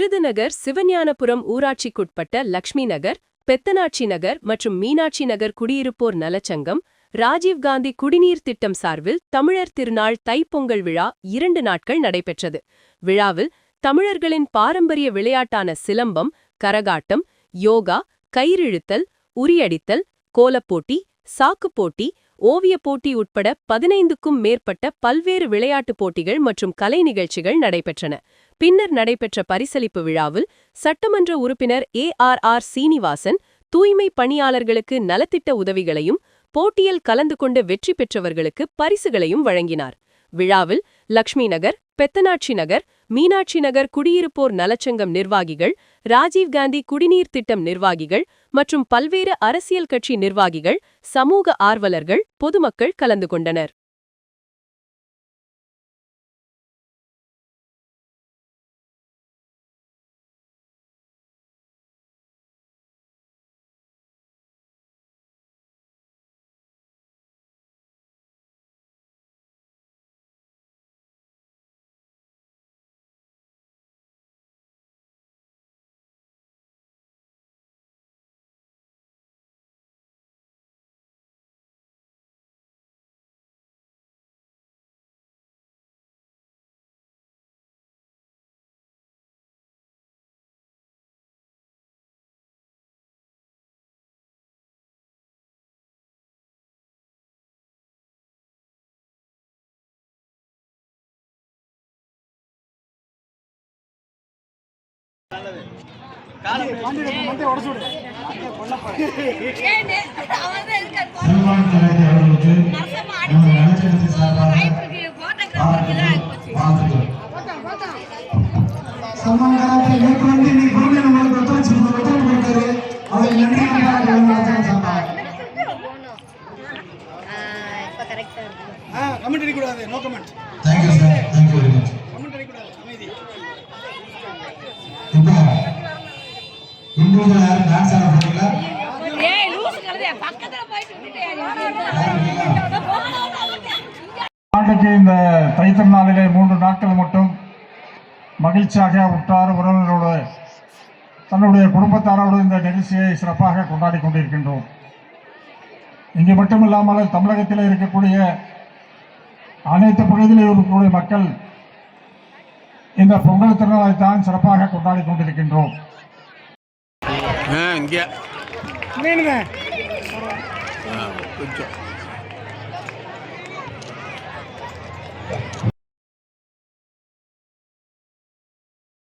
விருதுநகர் சிவஞானபுரம் ஊராட்சிக்குட்பட்ட லக்ஷ்மி நகர், பெத்தனாட்சி நகர் மற்றும் மீனாட்சி நகர் குடியிருப்போர் நலச்சங்கம், ராஜீவ்காந்தி குடிநீர் திட்டம் சார்பில் தமிழர் திருநாள் தைப்பொங்கல் விழா 2 நாட்கள் நடைபெற்றது. விழாவில் தமிழர்களின் பாரம்பரிய விளையாட்டான சிலம்பம், கரகாட்டம், யோகா, கயிறிழுத்தல், உரியடித்தல், கோலப்போட்டி, சாக்குப்போட்டி, ஓவியப் போட்டி உட்பட 15க்கும் மேற்பட்ட பல்வேறு விளையாட்டுப் போட்டிகள் மற்றும் கலை நிகழ்ச்சிகள் நடைபெற்றன. பின்னர் நடைபெற்ற பரிசளிப்பு விழாவில் சட்டமன்ற உறுப்பினர் ARR சீனிவாசன் தூய்மை பணியாளர்களுக்கு நலத்திட்ட உதவிகளையும், போட்டியில் கலந்து கொண்டு வெற்றி பெற்றவர்களுக்கு பரிசுகளையும் வழங்கினார். விழாவில் லக்ஷ்மி நகர், பெத்தனாட்சி நகர், மீனாட்சி நகர் குடியிருப்போர் நலச்சங்கம் நிர்வாகிகள், ராஜீவ்காந்தி குடிநீர் திட்டம் நிர்வாகிகள் மற்றும் பல்வேறு அரசியல் கட்சி நிர்வாகிகள், சமூக ஆர்வலர்கள், பொதுமக்கள் கலந்து கொண்டனர். ஆண்டுக்கு இந்த தைத்திருநாளிலே 3 நாட்கள் மட்டும் மகிழ்ச்சியாக உற்றார் உறவினரோடு தன்னுடைய குடும்பத்தாரோடு இந்த நிகழ்ச்சியை சிறப்பாக கொண்டாடி கொண்டிருக்கின்றோம். இங்கே மட்டுமில்லாமல் தமிழகத்தில் இருக்கக்கூடிய அனைத்து பகுதியில் இருக்கக்கூடிய மக்கள் இந்த பொங்கல் திருநாளை தான் சிறப்பாக கொண்டாடி கொண்டிருக்கின்றோம். இங்கே